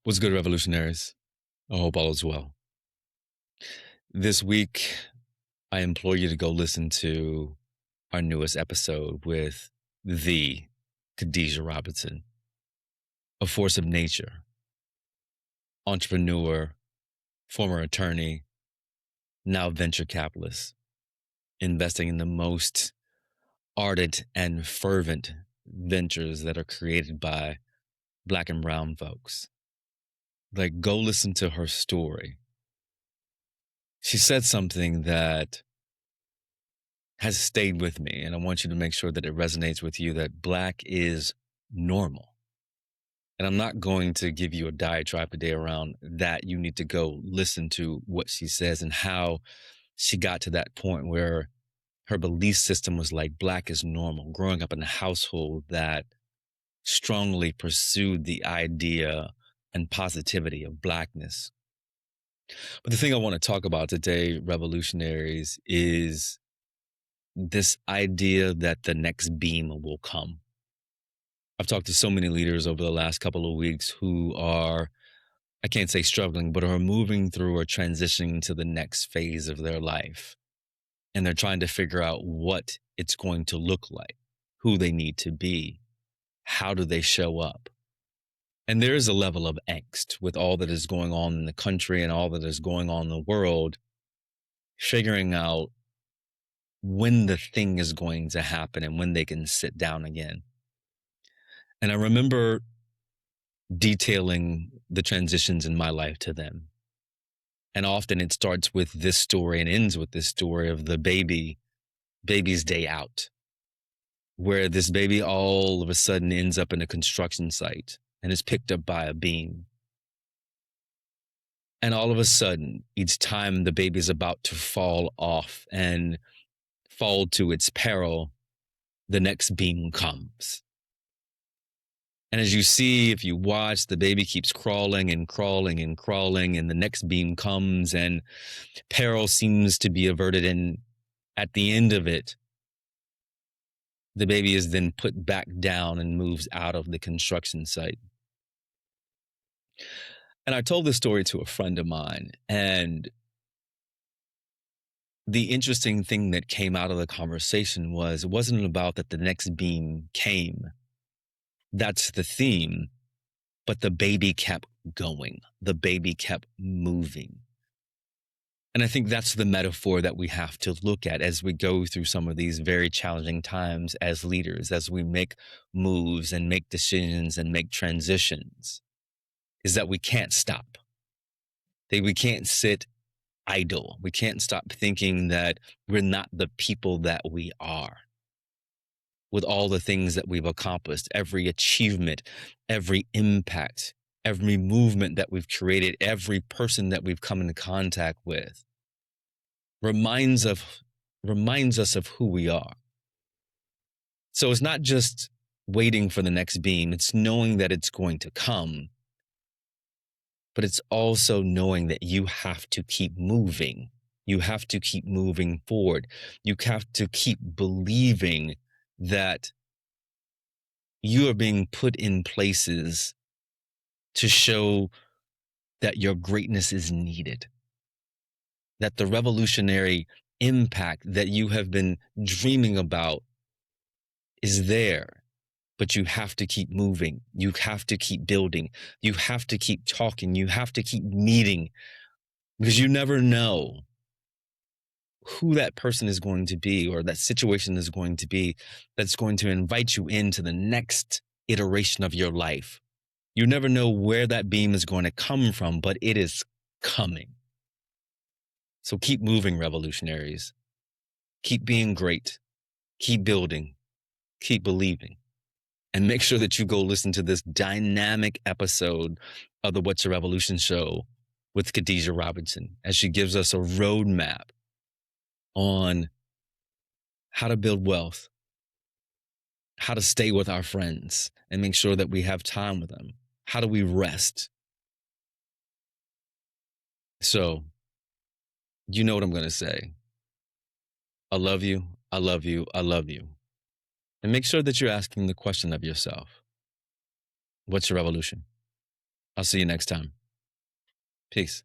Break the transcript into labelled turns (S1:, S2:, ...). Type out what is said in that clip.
S1: What's good, revolutionaries? I hope all is well. This week, I implore you to go listen to our newest episode with the Khadija Robinson, a force of nature, entrepreneur, former attorney, now venture capitalist, investing in the most ardent and fervent ventures that are created by Black and brown folks. Like, go listen to her story. She said something that has stayed with me, and I want you to make sure that it resonates with you that Black is normal. And I'm not going to give you a diatribe today around that. You need to go listen to what she says and how she got to that point where her belief system was like Black is normal, growing up in a household that strongly pursued the idea and positivity of Blackness. But the thing I want to talk about today, revolutionaries, is this idea that the next beam will come. I've talked to so many leaders over the last couple of weeks who are, I can't say struggling, but are moving through or transitioning to the next phase of their life. And they're trying to figure out what it's going to look like, who they need to be, how do they show up. And there is a level of angst with all that is going on in the country and all that is going on in the world, figuring out when the thing is going to happen and when they can sit down again. And I remember detailing the transitions in my life to them. And often it starts with this story and ends with this story of the baby's day out, where this baby all of a sudden ends up in a construction site and is picked up by a beam. And all of a sudden, each time the baby's about to fall off and fall to its peril, the next beam comes. And as you see, if you watch, the baby keeps crawling and crawling and crawling, and the next beam comes, and peril seems to be averted. And at the end of it, the baby is then put back down and moves out of the construction site. And I told this story to a friend of mine, and the interesting thing that came out of the conversation was it wasn't about that the next beam came. That's the theme. But the baby kept going. The baby kept moving. And I think that's the metaphor that we have to look at as we go through some of these very challenging times as leaders, as we make moves and make decisions and make transitions, is that we can't stop. That we can't sit idle. We can't stop thinking that we're not the people that we are. With all the things that we've accomplished, every achievement, every impact, every movement that we've created, every person that we've come into contact with reminds us of who we are. So it's not just waiting for the next beam, it's knowing that it's going to come, but it's also knowing that you have to keep moving. You have to keep moving forward. You have to keep believing that you are being put in places to show that your greatness is needed, that the revolutionary impact that you have been dreaming about is there, but you have to keep moving. You have to keep building. You have to keep talking. You have to keep meeting, because you never know who that person is going to be or that situation is going to be that's going to invite you into the next iteration of your life. You never know where that beam is going to come from, but it is coming. So keep moving, revolutionaries. Keep being great. Keep building. Keep believing. And make sure that you go listen to this dynamic episode of the What's a Revolution show with Khadija Robinson, as she gives us a roadmap on how to build wealth, how to stay with our friends and make sure that we have time with them. How do we rest? So, you know what I'm going to say. I love you. I love you. I love you. And make sure that you're asking the question of yourself, what's your revolution? I'll see you next time. Peace.